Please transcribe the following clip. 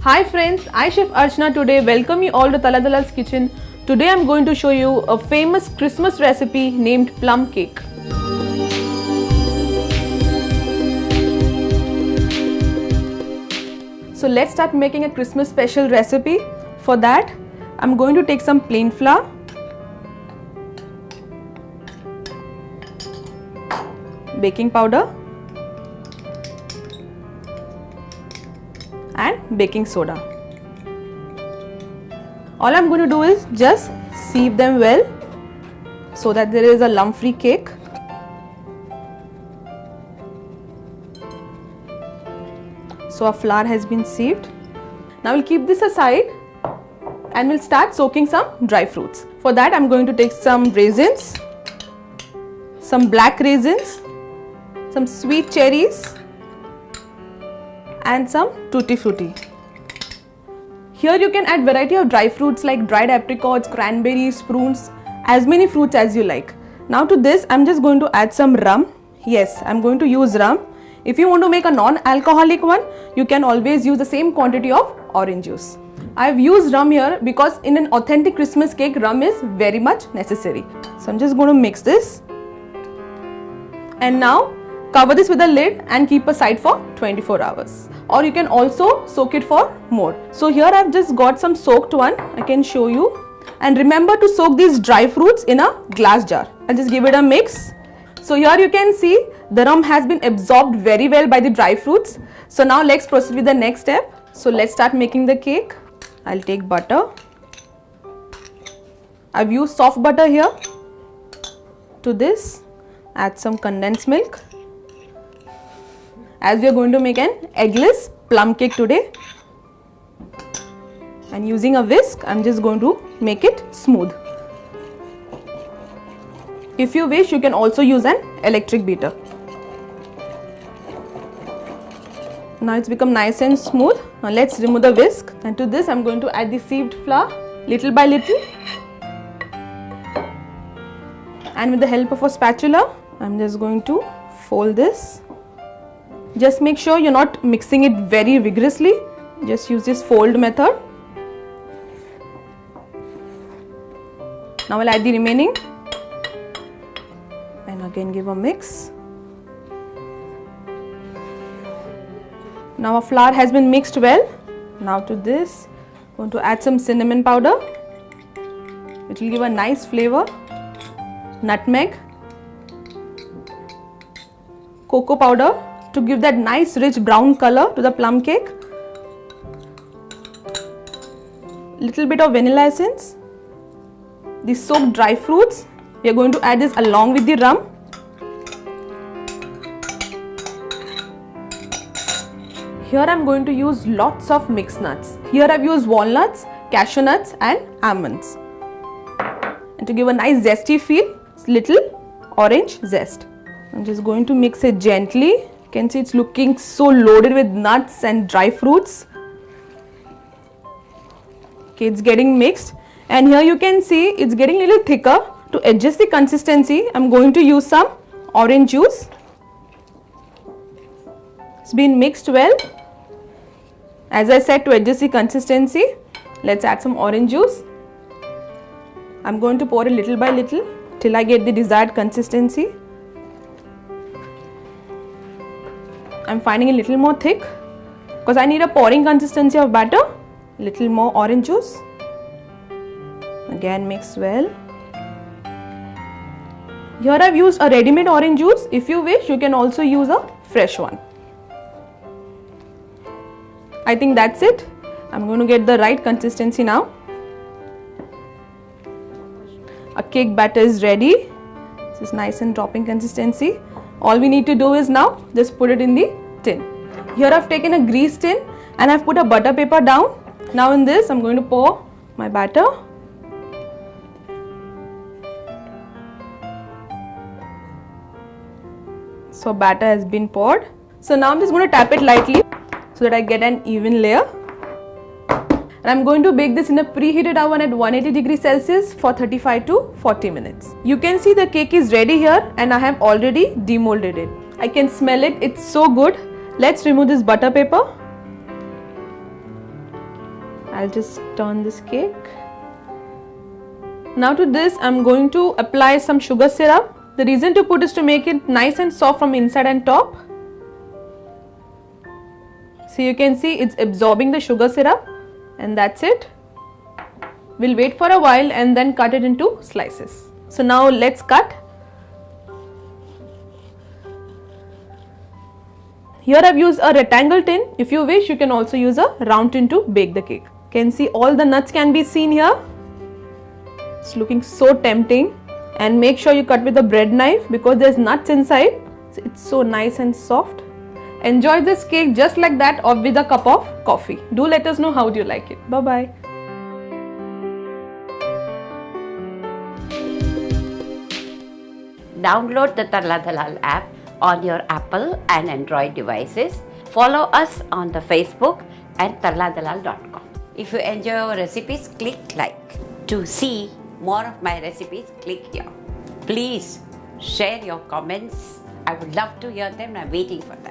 Hi friends, I Chef Archana today welcome you all to Dalal's kitchen. Today I'm going to show you a famous Christmas recipe named plum cake. So let's start making a Christmas special recipe. For that, I'm going to take some plain flour, baking powder and baking soda. All I'm going to do is just sieve them well so that there is a lump-free cake. So our flour has been sieved. Now we'll keep this aside and we'll start soaking some dry fruits. For that I'm going to take some raisins, some black raisins, some sweet cherries and some tutti frutti. Here you can add variety of dry fruits like dried apricots, cranberries, prunes, as many fruits as you like. Now to this I'm just going to add some rum. Yes, I'm going to use rum. If you want to make a non-alcoholic one, you can always use the same quantity of orange juice. I've used rum here because in an authentic Christmas cake, rum is very much necessary. So I'm just going to mix this. And now cover this with a lid and keep aside for 24 hours. Or you can also soak it for more. So here I've just got some soaked one. I can show you. And remember to soak these dry fruits in a glass jar. I'll just give it a mix. So here you can see the rum has been absorbed very well by the dry fruits. So now let's proceed with the next step. So let's start making the cake. I'll take butter. I've used soft butter here. To this, add some condensed milk. As we are going to make an eggless plum cake today. And using a whisk, I'm just going to make it smooth. If you wish, you can also use an electric beater. Now it's become nice and smooth. Now let's remove the whisk. And to this, I'm going to add the sieved flour little by little. And with the help of a spatula, I'm just going to fold this. Just make sure you're not mixing it very vigorously. Just use this fold method. Now I'll add the remaining. And again give a mix. Now our flour has been mixed well. Now to this, I'm going to add some cinnamon powder. It will give a nice flavor. Nutmeg. Cocoa powder to give that nice rich brown color to the plum cake. Little bit of vanilla essence. The soaked dry fruits. We are going to add this along with the rum. Here I am going to use lots of mixed nuts. Here I have used walnuts, cashew nuts and almonds. And to give a nice zesty feel, little orange zest. I am just going to mix it gently. You can see it's looking so loaded with nuts and dry fruits. Okay, it's getting mixed. And here you can see it's getting a little thicker. To adjust the consistency, I am going to use some orange juice. It's been mixed well. As I said, to adjust the consistency, let's add some orange juice. I am going to pour it little by little till I get the desired consistency. I am finding it a little more thick because I need a pouring consistency of batter. Little more orange juice. Again mix well. Here I have used a ready-made orange juice. If you wish, you can also use a fresh one. I think that's it. I'm going to get the right consistency now. Our cake batter is ready. This is nice and dropping consistency. All we need to do is now just put it in the tin. Here I've taken a greased tin and I've put a butter paper down. Now in this, I'm going to pour my batter. So batter has been poured. So now I'm just going to tap it lightly so that I get an even layer. And I'm going to bake this in a preheated oven at 180 degrees Celsius for 35 to 40 minutes. You can see the cake is ready here and I have already demolded it. I can smell it, it's so good. Let's remove this butter paper. I'll just turn this cake. Now to this I'm going to apply some sugar syrup. The reason to put is to make it nice and soft from inside and top. So you can see it's absorbing the sugar syrup, and that's it. We'll wait for a while and then cut it into slices. So now let's cut. Here I've used a rectangle tin. If you wish, you can also use a round tin to bake the cake. You can see all the nuts can be seen here. It's looking so tempting. And make sure you cut with a bread knife because there's nuts inside. It's so nice and soft. Enjoy this cake just like that or with a cup of coffee. Do let us know how do you like it. Bye bye. Download the Tarla Dalal app on your Apple and Android devices. Follow us on the Facebook and tarladalal.com. If you enjoy our recipes, click like. To see more of my recipes, click here. Please share your comments. I would love to hear them. I'm waiting for that.